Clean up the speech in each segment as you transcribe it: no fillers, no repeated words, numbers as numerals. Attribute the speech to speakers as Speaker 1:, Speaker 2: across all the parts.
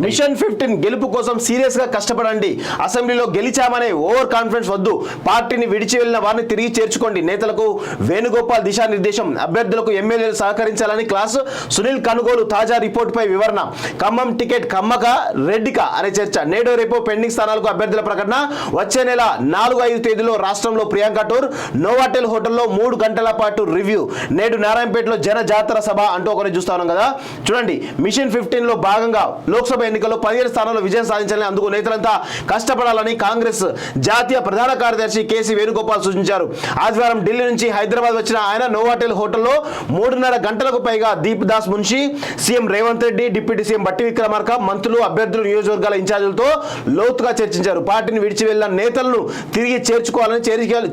Speaker 1: Machine 15 గెలుపు కోసం serious గా కష్టపడండి. అసెంబ్లీలో గెలిచామనే ఓవర్ కాన్ఫిడెన్స్ వద్దు. పార్టీని విడిచి వెళ్లిన వారిని తిరిగి చేర్చుకోండి. నేతలకు వేణుగోపాల్ దిశానిర్దేశం. అభ్యర్థులకు ఎమ్మెల్యేలు సహకరించాలని క్లాస్. సునీల్ కనుగోలు తాజా రిపోర్ట్ పై వివరణ. ఖమ్మం టికెట్ కమ్మక రెడ్డిక అనే చర్చ. నేడు రేపు పెండింగ్ స్థానాలకు అభ్యర్థుల ప్రకటన. వచ్చే నెల 4-5 తేదీలో రాష్ట్రంలో ప్రియాంక టూర్. నోవాటెల్ హోటల్లో 3 గంటల పాటు రివ్యూ. నేడు నారాయణపేటలో జన జాతర సభ అంటూ ఒకటి చూస్తా ఉన్నాం కదా. చూడండి, మిషన్ 15 లో భాగంగా లోక్సభ ఎన్నికల్లో 17 స్థానాల్లో విజయం సాధించాలని, అందుకు నేతలంతా కష్టపడాలని కాంగ్రెస్ జాతీయ ప్రధాన కార్యదర్శి కేసీ వేణుగోపాల్ సూచించారు. ఆదివారం ఢిల్లీ నుంచి హైదరాబాద్ వచ్చిన ఆయన నోవాటెల్ హోటల్లో 3.5 గంటలకు పైగా Deep Das Munshi, CM Revanth Reddy, deputy CM బట్టి విక్రమార్క, మంత్రులు, అభ్యర్థులు, నియోజకవర్గాల ఇన్ఛార్జీలతో లోతుగా చర్చించారు. పార్టీని విడిచి వెళ్లిన నేతలను తిరిగి చేర్చుకోవాలని,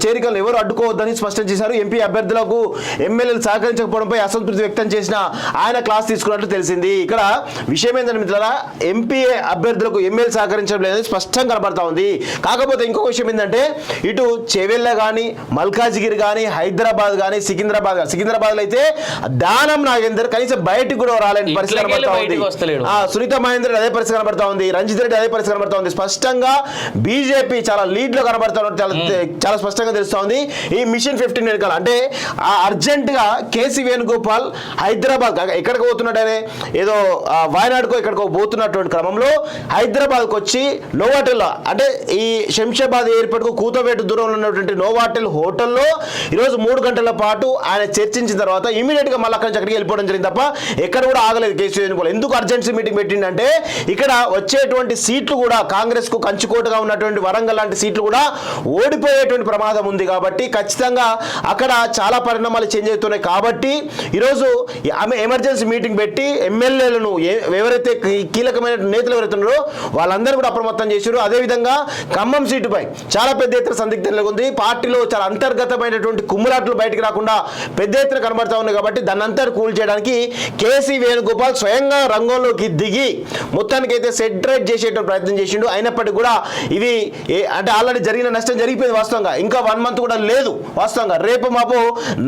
Speaker 1: చేరికలు ఎవరు అడ్డుకోవద్దని స్పష్టం చేశారు. ఎంపీ అభ్యర్థులకు ఎమ్మెల్యేలు సహకరించకపోవడంపై అసంతృప్తి వ్యక్తం చేసిన ఆయన క్లాస్ తీసుకున్నట్లు తెలిసింది. ఇక్కడ విషయం ఏంటంటే మిత్రులారా, ఎంపీ అభ్యర్థులకు ఎమ్మెల్యే సహకరించడం లేదని స్పష్టంగా కనబడతా ఉంది. కాకపోతే ఇంకొక విషయం ఏంటంటే, ఇటు చెవెళ్ళ కానీ, మల్కాజ్గిరి కానీ, హైదరాబాద్ కానీ, సికింద్రాబాద్ లో అయితే దానం నాగేందర్ కనీసం బయటకు కూడా రాలేని పరిస్థితి కనబడతా ఉంది. సునీత మహేందర్ అదే పరిస్థితి కనబడతా ఉంది. రంజిత్ రెడ్డి అదే పరిస్థితి కనబడతా ఉంది. స్పష్టంగా బీజేపీ చాలా లీడ్ లో కనబడతా చాలా స్పష్టంగా తెలుస్తా ఉంది. ఈ మిషన్ 15 వెనకాల అంటే అర్జెంట్ గా కేసీ వేణుగోపాల్ హైదరాబాద్ ఎక్కడికి పోతున్నాడనే, ఏదో వాయనాడుకో ఎక్కడికో పోతున్నటువంటి క్రమంలో హైదరాబాద్ కు వచ్చి నోవాటెల్ అంటే ఈ శంషాబాద్ ఎయిర్పోర్ట్ కు కూతవేటు దూరంలో ఉన్నటువంటి నోవాటెల్ హోటల్లో ఈరోజు 3 గంటల పాటు ఆయన చర్చించిన తర్వాత ఇమీడియట్ గా మళ్ళీ అక్కడికి వెళ్ళిపోవడం జరిగింది తప్ప ఎక్కడ కూడా ఆగలేదు కేసీ వేణుగోపాల్. ఎందుకు అర్జెన్సీ మీటింగ్ పెట్టిండంటే, ఇక్కడ వచ్చేటువంటి సీట్లు కూడా కాంగ్రెస్ కు కంచుకోటగా ఉన్నటువంటి వరంగల్ లాంటి సీట్లు కూడా ఓడిపోయేటువంటి ప్రమాదం ఉంది. కాబట్టి ఖచ్చితంగా అక్కడ చాలా పరిణామాలు చేంజ్ అవుతున్నాయి. కాబట్టి ఈరోజు ఆమె ఎమర్జెన్సీ మీటింగ్ పెట్టి ఎమ్మెల్యేలను ఎవరైతే కీలకమైన నేతలు ఎవరైతే ఉన్నారో వాళ్ళందరూ కూడా అప్రమత్తం చేశారు. అదేవిధంగా ఖమ్మం సీటుపై చాలా పెద్ద ఎత్తున సందిగ్ధం ఉంది. పార్టీలో చాలా అంతర్గతమైనటువంటి కుమ్ములాట్లు బయటకు రాకుండా పెద్ద ఎత్తున కనబడతా ఉన్నాయి. కాబట్టి దాన్ని అంతా కూల్ చేయడానికి కేసీ వేణుగోపాల్ స్వయంగా రంగంలోకి దిగి మొత్తానికి అయితే సెటరేట్ చేసేటువంటి ప్రయత్నం చేసిండు. అయినప్పటికీ కూడా ఇవి అంటే ఆల్రెడీ జరిగిన నష్టం జరిగిపోయింది వాస్తవంగా. ఇంకా 1 మంత్ కూడా లేదు వాస్తవంగా. రేపు మాపు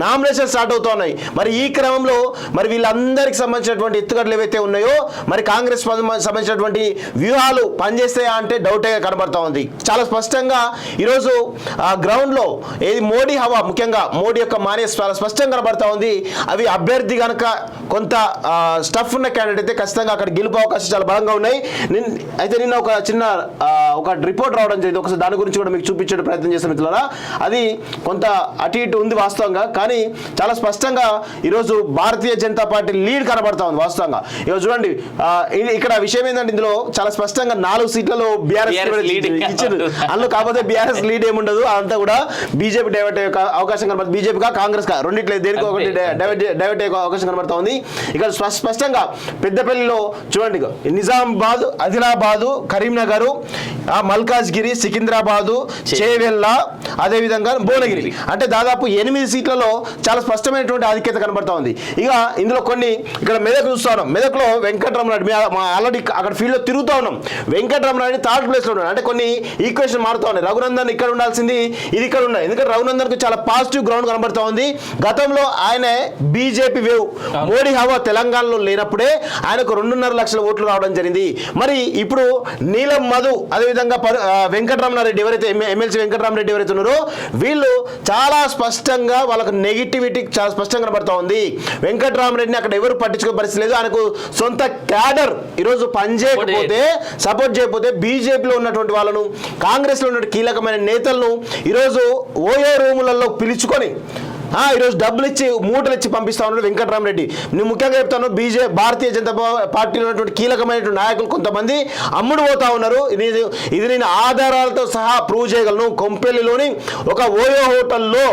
Speaker 1: నామినేషన్ స్టార్ట్ అవుతా ఉన్నాయి. మరి ఈ క్రమంలో మరి వీళ్ళందరికీ సంబంధించినటువంటి ఎత్తుగడలు ఏవైతే ఉన్నాయో మరి కాంగ్రెస్ సంబంధించినటువంటి వ్యూహాలు పనిచేస్తాయా అంటే డౌటే కనబడతా ఉంది. చాలా స్పష్టంగా ఈరోజు గ్రౌండ్ లో ఏది మోడీ హవా, ముఖ్యంగా మోడీ యొక్క మానేస్ చాలా స్పష్టంగా కనబడతా ఉంది. అవి అభ్యర్థి కనుక కొంత స్టఫ్ ఉన్న క్యాండిడేట్ అయితే ఖచ్చితంగా అక్కడ గెలుపు అవకాశాలు చాలా బలంగా ఉన్నాయి. అయితే నిన్న ఒక చిన్న ఒక రిపోర్ట్ రావడం జరిగింది. ఒకసారి దాని గురించి కూడా మీకు చూపించే ప్రయత్నం చేస్తాం మిత్రులారా. అది కొంత అటు ఇటు ఉంది వాస్తవంగా, కానీ చాలా స్పష్టంగా ఈరోజు భారతీయ జనతా పార్టీ లీడ్ కనబడతా ఉంది వాస్తవంగా. ఈరోజు చూడండి, ఇక్కడ విషయం ఏంటంటే ఇందులో చాలా స్పష్టంగా 4 సీట్లలో బీఆర్ఎస్ ఇచ్చారు. అందులో కాకపోతే బీఆర్ఎస్ లీడ్ ఏముండదు, అంతా కూడా బీజేపీ డైవర్ట్ అయ్యే అవకాశం కనబడుతుంది. బీజేపీగా కాంగ్రెస్ కా రెండిట్లేదు, దేనికి ఒకటి డైవర్ట్ అయ్యే అవకాశం కనబడతా ఉంది. ఇక్కడ స్పష్టంగా పెద్దపల్లిలో చూడండి, నిజామాబాద్, ఆదిలాబాద్, కరీంనగర్, మల్కాజ్గిరి, సికింద్రాబాదు, చేవెళ్ళ, అదేవిధంగా భువనగిరి అంటే దాదాపు 8 సీట్లలో చాలా స్పష్టమైనటువంటి ఆధిక్యత కనబడతా ఉంది. ఇక ఇందులో కొన్ని ఇక్కడ మెదక్ చూస్తా ఉన్నాం. మెదక్లో వెంకటరమణారెడ్డి ఆల్రెడీ అక్కడ ఫీల్డ్లో తిరుగుతూ ఉన్నాం. వెంకటరమణారెడ్డి 3rd ప్లేస్లో ఉన్నాడు. అంటే కొన్ని ఈక్వేషన్ మారుతూ ఉన్నాయి. రఘునందన్ ఇక్కడ ఉండాల్సింది ఇది ఇక్కడ ఉన్నాయి. ఎందుకంటే రఘునందన్కు చాలా పాజిటివ్ గ్రౌండ్ కనబడతా ఉంది. గతంలో ఆయన బీజేపీ వేవ్ మోడీ హవా తెలంగాణలో లేనప్పుడే ఆయనకు 2.5 లక్షల ఓట్లు రావడం జరిగింది. మరి ఇప్పుడు నీలం మధు, అదేవిధంగా వెంకటరమణారెడ్డి ఎవరైతే ఎమ్మెల్సీ వెంకటరామరెడ్డి ఎవరైతే ఉన్నారో వీళ్ళు చాలా స్పష్టంగా వాళ్ళకు నెగిటివిటీ చాలా స్పష్టంగా కనబడతా ఉంది. వెంకటరామరెడ్డిని అక్కడ ఎవరు పట్టించుకునే పరిస్థితి లేదు. ఆయనకు సొంత క్యాడర్ ఈరోజు పనిచేయకపోతే, సపోర్ట్ చేయకపోతే బీజేపీలో ఉన్నటువంటి వాళ్ళను, కాంగ్రెస్లో ఉన్న కీలకమైన నేతలను ఈరోజు ఓయో రూములలో పిలుచుకొని ఈరోజు డబ్బులు ఇచ్చి మూటలు ఇచ్చి పంపిస్తా ఉన్నాడు వెంకటరామరెడ్డి. నేను ముఖ్యంగా చెప్తాను, భారతీయ జనతా పార్టీలో ఉన్నటువంటి కీలకమైనటువంటి నాయకులు కొంతమంది అమ్ముడు పోతా ఉన్నారు. ఇది నేను ఆధారాలతో సహా ప్రూవ్ చేయగలను. కొంపెల్లిలోని ఒక ఓయో హోటల్లో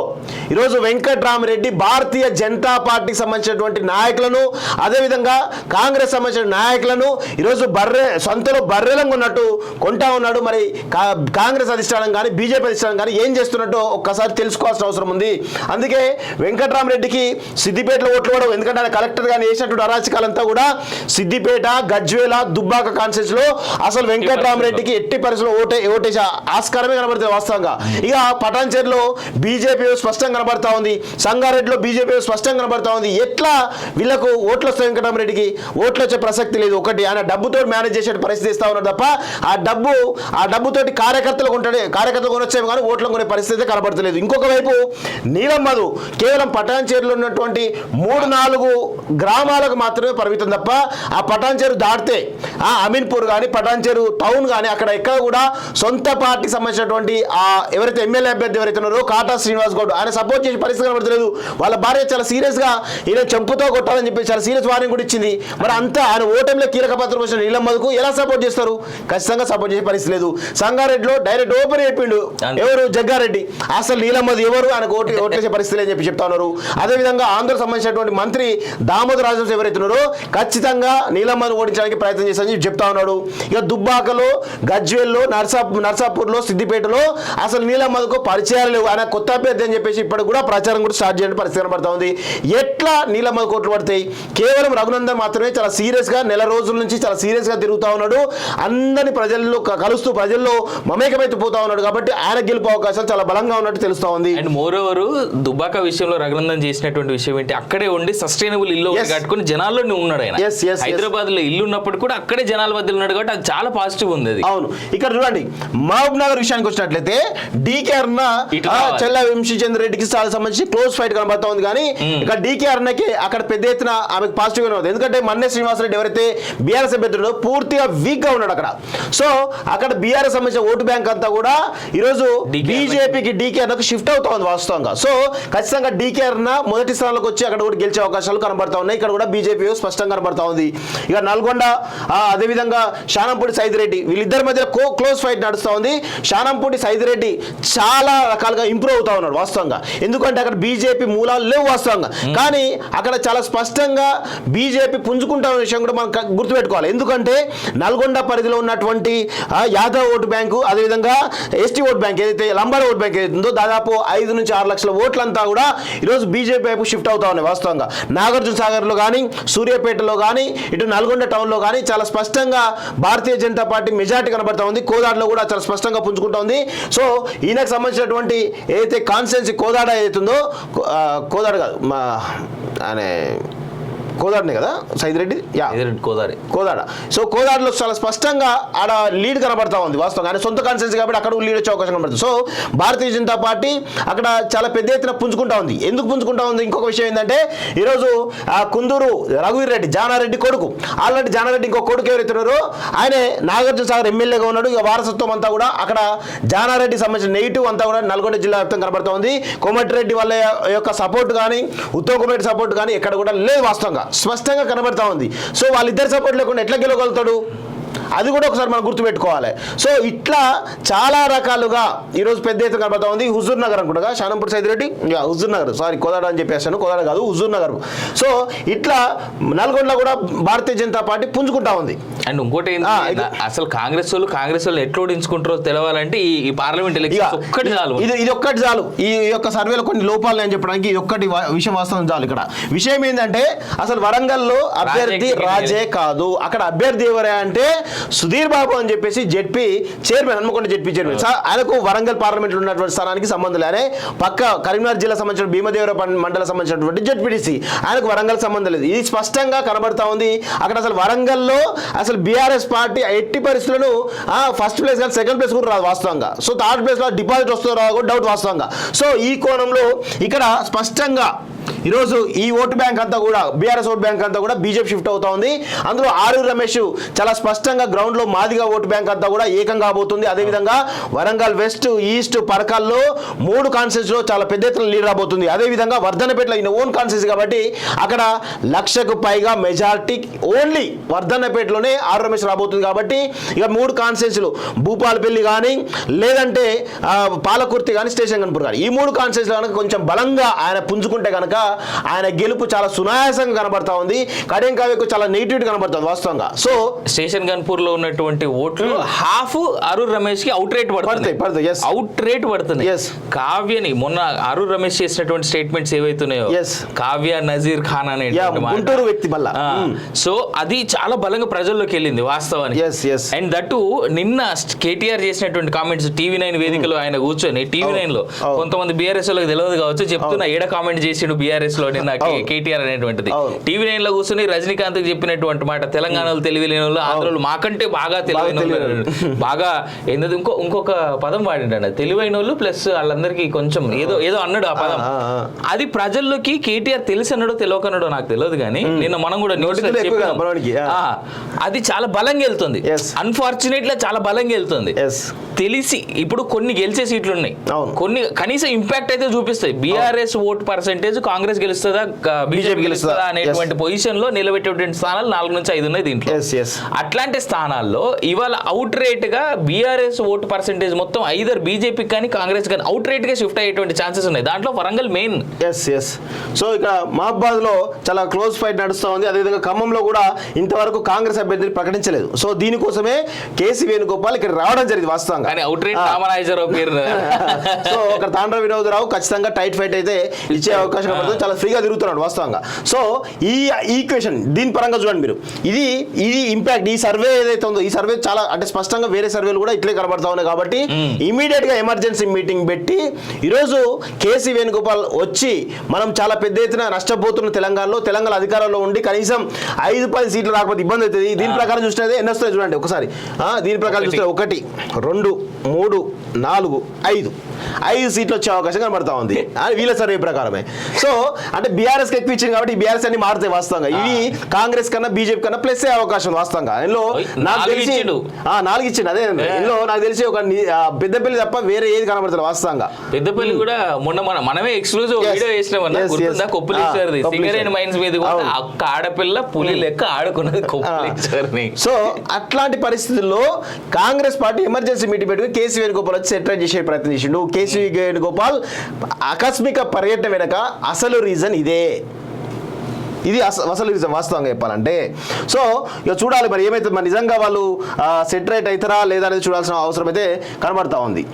Speaker 1: ఈరోజు వెంకటరామరెడ్డి భారతీయ జనతా పార్టీకి సంబంధించినటువంటి నాయకులను, అదేవిధంగా కాంగ్రెస్ సంబంధించిన నాయకులను ఈరోజు సొంతలో బర్రెలంగా ఉన్నట్టు కొంటా ఉన్నాడు. మరి కాంగ్రెస్ అధిష్టానం కానీ బీజేపీ అధిష్టానం కానీ ఏం చేస్తున్నట్టు ఒక్కసారి తెలుసుకోవాల్సిన అవసరం ఉంది. అందుకే వెంకట్రామరెడ్డికి సిద్దిపేటలో ఓట్లు పడవు, ఎందుకంటే ఆయన కలెక్టర్ గాని వేసినటువంటి అరాచకాలంతా కూడా సిద్దిపేట, గజ్వేల, దుబ్బాక కాన్స్టిట్యూన్స్ లో అసలు వెంకట్రామరెడ్డికి ఎట్టి పరిస్థితుల్లో ఓటేసే ఆస్కారమే కనబడుతుంది వాస్తవంగా. ఇక పటాన్చేరులో బీజేపీ స్పష్టంగా కనబడతా ఉంది, సంగారెడ్డిలో బీజేపీ స్పష్టంగా కనబడతా ఉంది. ఎట్లా వీళ్ళకు ఓట్లు వస్తాయి? వెంకటరామరెడ్డికి ఓట్లు వచ్చే ప్రసక్తి లేదు. ఒకటి ఆయన డబ్బుతో మేనేజ్ చేసే పరిస్థితి ఇస్తా ఉన్నారు తప్ప ఆ డబ్బుతోటి కార్యకర్తలు కొనొచ్చేవి కానీ ఓట్లను కొనే పరిస్థితి కనబడతలేదు. ఇంకొక వైపు నీలం మధు కేవలం పటాన్చేరులో ఉన్నటువంటి 3-4 గ్రామాలకు మాత్రమే పరిమితం తప్ప ఆ పటాన్చేరు దాటితే ఆ అమీన్పూర్ కానీ పటాన్చేరు టౌన్ కానీ అక్కడ ఎక్కడ కూడా సొంత పార్టీకి సంబంధించినటువంటి ఆ ఎవరైతే ఎమ్మెల్యే అభ్యర్థి ఎవరైతే ఉన్నారో కాటా శ్రీనివాస్ గౌడ్ ఆయన సపోర్ట్ చేసే పరిస్థితి కనబడతలేదు. వాళ్ళ భార్య చాలా సీరియస్ గా ఈయన చెంపుతో కొట్టాలని చెప్పి చాలా సీరియస్ వార్నింగ్ కూడా ఇచ్చింది. మరి అంతా ఆయన ఓటమిలో కీలక పాత్ర పోసిన నీలం మధుకు ఎలా సపోర్ట్ చేస్తారు? ఖచ్చితంగా సపోర్ట్ చేసే పరిస్థితి లేదు. సంగారెడ్డిలో డైరెక్ట్ ఓపెన్ చెప్పిండు ఎవరు జగ్గారెడ్డి, అసలు నీలం మధు ఎవరు ఆయనకు ఓట్లేసే పరిస్థితి లేదని చెప్పి చెప్తా ఉన్నారు. అదేవిధంగా ఆంధ్రకు సంబంధించినటువంటి మంత్రి దామోదర్ రాజవంశీ ఎవరైతే ఉన్నారో ఖచ్చితంగా నీలం మధు ఓడించడానికి ప్రయత్నం చేస్తారని చెప్తా ఉన్నాడు. ఇక దుబ్బాకలో, గజ్వేల్లో, నర్సాపూర్లో, సిద్దిపేటలో అసలు నీలం మధుకు పరిచయాలు లేవు. ఆయన కొత్త అభ్యర్థి అని చెప్పేసి ఇప్పుడు కూడా ప్రచారం కూడా స్టార్ట్ చేయడం పరిస్థితి కనబడతా ఉంది. ఎట్లా నీలం మధు కోట్లు పడతాయి? కేవలం రఘునందన్ మాత్రమే చాలా సీరియస్ గా నెల రోజుల నుంచి చాలా సీరియస్ గా తిరుగుతా ఉన్నాడు. అందరినీ ప్రజల్లో కలుస్తూ ప్రజల్లో మమేకమైతే పోతా ఉన్నాడు. కాబట్టి ఆయన గెలుపు అవకాశాలు చాలా బలంగా ఉన్నట్టు తెలుస్తా ఉంది.
Speaker 2: అండ్ మోర్ ఓవర్ దుబ్బాక విషయంలో రఘునందన్ చేసినటువంటి విషయం ఏంటి, అక్కడే ఉండి సస్టైనబుల్ ఇల్లు కట్టుకుని జనాల్లోనే ఉన్నాడు. ఆయన హైదరాబాద్ లో ఇల్లు ఉన్నప్పుడు కూడా అక్కడే జనాల మధ్యలో ఉన్నాడు కాబట్టి అది చాలా పాజిటివ్ ఉంది.
Speaker 1: అవును, ఇక్కడ చూడండి మహబూబ్ నగర్ విషయానికి వచ్చినట్లయితే డీకే అరుణ చెల్ల వంశీచంద్ర రెడ్డికి సంబంధించి క్లోజ్ ఫైట్ కనబడతా ఉంది. కానీ ఇక్కడ డీకే అరుణకి అక్కడ పెద్ద ఎత్తున ఆమెకు పాజిటివ్ గా ఉంది. ఎందుకంటే మన్నే శ్రీనివాసరెడ్డి ఎవరైతే బీఆర్ఎస్ అభ్యర్థులు పూర్తిగా వీక్ గా ఉన్నాడు అక్కడ. సో అక్కడ బీఆర్ఎస్ సంబంధించిన ఓటు బ్యాంక్ అంతా కూడా ఈరోజు బీజేపీకి డీకే అరుణకు షిఫ్ట్ అవుతా ఉంది వాస్తవంగా. సో ఖచ్చితంగా డీకే అరుణ మొదటి స్థానంలోకి వచ్చి అక్కడ కూడా గెలిచే అవకాశాలు కనబడతా ఉన్నాయి. ఇక్కడ కూడా బీజేపీ స్పష్టంగా కనబడతా ఉంది. ఇక నల్గొండ అదేవిధంగా శానంపూడి సైదిరెడ్డి వీళ్ళిద్దరి మధ్య క్లోజ్ ఫైట్ నడుస్తూ ఉంది. శానంపూడి సైదిరెడ్డి చాలా రకాలుగా ఇంప్రూవ్ అవుతా ఉన్నాడు వాస్తవంగా. ఎందుకంటే అక్కడ బీజేపీ మూలాలు లేవు వాస్తవంగా. కానీ అక్కడ చాలా స్పష్టంగా బీజేపీ పుంజుకుంటున్న విషయం కూడా మనం గుర్తుపెట్టుకోవాలి. ఎందుకంటే నల్గొండ పరిధిలో ఉన్నటువంటి యాదవ్ ఓటు బ్యాంకు, అదేవిధంగా ఎస్టీ ఓటు బ్యాంక్ ఏదైతే లంబాడ ఓటు బ్యాంక్ ఏదైతే ఉందో దాదాపు 5 నుంచి 6 లక్షల ఓట్లంతా కూడా ఈరోజు బీజేపీ వైపు షిఫ్ట్ అవుతా ఉన్నాయి వాస్తవంగా. నాగార్జున సాగర్లో కానీ, సూర్యాపేటలో కానీ, ఇటు నల్గొండ టౌన్లో కానీ చాలా స్పష్టంగా భారతీయ జనతా పార్టీ మెజార్టీ కనబడతా ఉంది. కోదాడలో కూడా చాలా స్పష్టంగా పుంజుకుంటా ఉంది. సో ఈయనకు సంబంధించినటువంటి ఏదైతే కాన్స్టిట్యున్సీ కోదాడ ఏదైతుందో, కోదాడ కాదు అనే కోదాడనే కదా సైదిరెడ్డి, కోదాడ. సో కోదాడలో చాలా స్పష్టంగా ఆడ లీడ్ కనబడతా ఉంది వాస్తవంగా. ఆయన సొంత కాన్స్టిట్యున్సీ కాబట్టి అక్కడ లీడ్ వచ్చే అవకాశం కనబడుతుంది. సో భారతీయ జనతా పార్టీ అక్కడ చాలా పెద్ద ఎత్తున పుంజుకుంటా ఉంది. ఎందుకు పుంజుకుంటా ఉంది? ఇంకొక విషయం ఏంటంటే ఈరోజు కుందూరు రఘువీర్ రెడ్డి, జానారెడ్డి కొడుకు, ఆల్రెడీ జానారెడ్డి ఇంకో కొడుకు ఎవరైతున్నారో ఆయనే నాగార్జున సాగర్ ఎమ్మెల్యేగా ఉన్నాడు. ఇక వారసత్వం అంతా కూడా అక్కడ జానారెడ్డికి సంబంధించిన నెగిటివ్ అంతా కూడా నల్గొండ జిల్లా వ్యాప్తంగా కనబడుతూ ఉంది. కోమటిరెడ్డి వాళ్ళ యొక్క సపోర్ట్ కానీ, ఉత్తమ్ కుమార్ సపోర్ట్ కానీ ఎక్కడ కూడా లేదు వాస్తవంగా, స్పష్టంగా కనబడతా ఉంది. సో వాళ్ళిద్దరు సపోర్ట్ లేకుండా ఎట్లా గెలవగలుగుతాడు? అది కూడా ఒకసారి మనం గుర్తుపెట్టుకోవాలి. సో ఇట్లా చాలా రకాలుగా ఈరోజు పెద్ద ఎత్తున కనబడతా ఉంది. హుజూర్ నగర్ అనుకుంటా, శానంపూడి సైదిరెడ్డి, హుజూర్ నగర్, సారీ కోదాడ అని చెప్పేసాను, కోదాడ కాదు హుజూర్ నగర్. సో ఇట్లా నల్గొండలో కూడా భారతీయ జనతా పార్టీ పుంజుకుంటా ఉంది.
Speaker 2: అండ్ ఇంకోటి అసలు కాంగ్రెస్ వాళ్ళు ఎట్లా ఓడించుకుంటారో తెలవాలంటే ఈ పార్లమెంట్ ఎలక్షన్ ఒక్కటి చాలు.
Speaker 1: ఇది ఒక్కటి చాలు. ఈ యొక్క సర్వేలో కొన్ని లోపాలు అని చెప్పడానికి ఇది ఒక్కటి విషయం వాస్తవం చాలు. ఇక్కడ విషయం ఏంటంటే అసలు వరంగల్లో అభ్యర్థి రాజే కాదు, అక్కడ అభ్యర్థి ఎవరే అంటే సుధీర్ బాబు అని చెప్పేసి ZP chairman, Hanamkonda ZP chairman. ఆయనకు వరంగల్ పార్లమెంట్ ఉన్నటువంటి స్థానానికి సంబంధం లేనే పక్క కరీంనగర్ జిల్లా సంబంధించిన భీమదేవర మండలం సంబంధించినటువంటి జెడ్పీటీసీ, ఆయనకు వరంగల్ సంబంధం లేదు. ఇది స్పష్టంగా కనబడతా ఉంది. అక్కడ అసలు వరంగల్లో అసలు బీఆర్ఎస్ పార్టీ ఎట్టి పరిస్థితులను ఫస్ట్ ప్లేస్ కానీ సెకండ్ ప్లేస్ కూడా రాదు వాస్తవంగా. సో థర్డ్ ప్లేస్ లో డిపాజిట్ వస్తుందో రాదు డౌట్ వాస్తవంగా. సో ఈ కోణంలో ఇక్కడ స్పష్టంగా ఈరోజు ఈ ఓటు బ్యాంక్ అంతా కూడా బీఆర్ఎస్ ఓటు బ్యాంక్ అంతా కూడా బీజేపీ షిఫ్ట్ అవుతా ఉంది. అందులో ఆరూరు రమేష్ చాలా స్పష్టంగా గ్రౌండ్ లో మాదిగా ఓటు బ్యాంక్ అంతా కూడా ఏకం కాబోతుంది. అదేవిధంగా వరంగల్ వెస్ట్, ఈస్ట్, పరకాల్లో 3 కాన్స్టిట్యూన్స్ లో చాలా పెద్ద ఎత్తున లీడ్ రాబోతుంది. అదేవిధంగా వర్ధన్నపేటలో ఈయన ఓన్ కాన్స్టిట్యూన్సీ కాబట్టి అక్కడ 1,00,000కు పైగా మెజారిటీ ఓన్లీ వర్ధన్నపేటలోనే ఆరు రమేష్ రాబోతుంది. కాబట్టి ఇక 3 కాన్స్టిట్యూన్సీలు భూపాలపల్లి కానీ, లేదంటే పాలకుర్తి కానీ, స్టేషన్ గన్పూర్ కానీ, ఈ 3 కాన్స్టిట్యూన్సీలు కనుక కొంచెం బలంగా ఆయన పుంజుకుంటే కనుక ఆయన గెలుపు చాలా సునాయాసంగా కనబడతా ఉంది. కడెం కావ్యకు చాలా నెగిటివ్ కనబడుతుంది వాస్తవంగా. సో
Speaker 2: స్టేషన్ గన్పూర్ లో ఉన్నటువంటి ఓట్లు హాఫ్ అరుణ్ రమేష్ కి అవుట్ రేట్ పడుతుంది, అవుట్ రేట్ పడుతుంది. కావ్యని మొన్న అరుణ్ రమేష్ చేసినటువంటి స్టేట్మెంట్స్ ఏవైతున్నాయో, కావ్య నజీర్ ఖాన్ అనే
Speaker 1: గుంటూరు వ్యక్తి మళ్ళా,
Speaker 2: సో అది చాలా బలంగా ప్రజల్లోకి వెళ్ళింది వాస్తవానికి. అండ్ దట్టు నిన్న కేటీఆర్ చేసినటువంటి కామెంట్స్ TV9 వేదికలో ఆయన కూర్చొని TV9 లో కొంతమంది బీఆర్ఎస్ లో తెలియదు కావచ్చు చెప్తున్నా, ఏడ కామెంట్ చేసిండు బీఆర్ఎస్ లో నిన్న కేటీఆర్ అనేటువంటిది. TV9 లో కూర్చొని రజనీకాంత్ చెప్పినటువంటి మాట, తెలంగాణలో తెలివిలేని వాళ్ళు ఆంధ్రలో మాకంటే బాగా తెలివైన బాగా ఏంటది ఇంకొక పదం వాడిండ, తెలివైన వాళ్ళు ప్లస్ వాళ్ళందరికీ కొంచెం ఏదో ఏదో అన్నాడు ఆ పదం. అది ప్రజల్లోకి కేటీఆర్ తెలిసి అన్నాడో తెలియకన్నాడో నాకు తెలియదు కానీ నిన్న మనం కూడా అది చాలా బలంగా వెళ్తుంది. అన్ఫార్చునేట్లీ చాలా బలంగా వెళ్తుంది. తెలిసి ఇప్పుడు కొన్ని గెలిచే సీట్లు ఉన్నాయి, కొన్ని కనీసం ఇంపాక్ట్ అయితే చూపిస్తాయి. బీఆర్ఎస్ ఓట్ పర్సెంటేజ్ కాంగ్రెస్ గెలుస్తుందా బీజేపీ గెలుస్తుందా అనేటువంటి పొజిషన్ లో నిలబెట్టేటువంటి స్థానాలు 4 నుంచి 5 ఉన్నాయి దీంట్లో. అట్లాంటి స్థానాల్లో ఇవాళ అవుట్ రేట్ గా బీఆర్ఎస్ ఓట్ పర్సెంటేజ్ మొత్తం ఐదర్ బీజేపీ కానీ కాంగ్రెస్ కానీ అవుట్ రేట్ గా షిఫ్ట్ అయ్యేటువంటి ఛాన్సెస్ ఉన్నాయి. దాంట్లో వరంగల్ మెయిన్.
Speaker 1: సో ఇక్కడ మహబాద్ లో చాలా క్లోజ్ ఫైట్ నడుస్తూ ఉంది. అదేవిధంగా ఖమ్మంలో కూడా ఇంతవరకు కాంగ్రెస్ అభ్యర్థిని ప్రకటించలేదు. సో దీనికోసమే కేసీ వేణుగోపాల్ ఇక్కడ రావడం జరిగింది వాస్తవంగా.
Speaker 2: అవుట్ రేట్ రామరాజర్ పేరు.
Speaker 1: సో ఒక తాండ్ర వినోదరావు ఖచ్చితంగా టైట్ ఫైట్ అయితే ఇచ్చే అవకాశం పడుతుంది. చాలా ఫ్రీగా తిరుగుతున్నాడు వాస్తవంగా. సో ఈ ఈక్వేషన్ దీని పరంగా చూడండి మీరు, ఇది ఇంపాక్ట్ ఈ సర్వే ఏదైతే ఉందో, ఈ సర్వే చాలా అంటే స్పష్టంగా వేరే సర్వేలు కూడా ఇట్లే కనబడతా ఉన్నాయి. కాబట్టి ఇమీడియట్ గా ఎమర్జెన్సీ మీటింగ్ పెట్టి ఈరోజు కేసీ వేణుగోపాల్ వచ్చి మనం చాలా పెద్ద ఎత్తున నష్టపోతున్న తెలంగాణ అధికారంలో ఉండి కనీసం 5-10 సీట్లు రాకపోతే ఇబ్బంది అవుతుంది. దీని ప్రకారం చూస్తే ఎన్ని వస్తాయి చూడండి ఒకసారి. దీని ప్రకారం చూస్తే 1, 2, 3, 4, 5 సీట్లు వచ్చే అవకాశం కనబడతా ఉంది వీళ్ళ సర్వే ప్రకారమే. సో అంటే బీఆర్ఎస్ కి ఎక్కువ ఇచ్చింది కాబట్టి బీఆర్ఎస్ అన్ని మారుతాయి వాస్తవంగా. ఇవి కాంగ్రెస్ కన్నా బీజేపీ కన్నా ప్లస్ అయ్యే అవకాశం వాస్తవంగా. ఇందులో నాకు తెలిసి 4 ఇచ్చిండు. అదే ఇందులో నాకు తెలిసి ఒక పెద్దపల్లి తప్ప వేరే ఏది కనబడతారు వాస్తవంగా.
Speaker 2: పెద్దపల్లి కూడా మొన్న మనమే ఎక్స్క్లూజివ్ వీడియో చేసినామన్నా, కొప్పులేశ్వరిది సింగరేణి మైన్స్ మీద ఒక్క ఆడపిల్ల పులి లెక్క ఆడుకున్నది కొప్పులేశ్వరిని.
Speaker 1: సో అట్లాంటి పరిస్థితుల్లో కాంగ్రెస్ పార్టీ ఎమర్జెన్సీ మీటింగ్ పెట్టుకుని కేసీ వేణుగోపాల్ వచ్చి సెటిల్ చేసే ప్రయత్నం చేసిండు. కేసీ వేణుగోపాల్ ఆకస్మిక పర్యటన వెనక అసలు రీజన్ ఇదే. ఇది అసలు రీజన్ వాస్తవంగా చెప్పాలంటే. సో ఇక చూడాలి మరి ఏమైతే మరి నిజంగా వాళ్ళు సెటరేట్ అవుతారా లేదా అనేది చూడాల్సిన అవసరం అయితే కనబడతా ఉంది.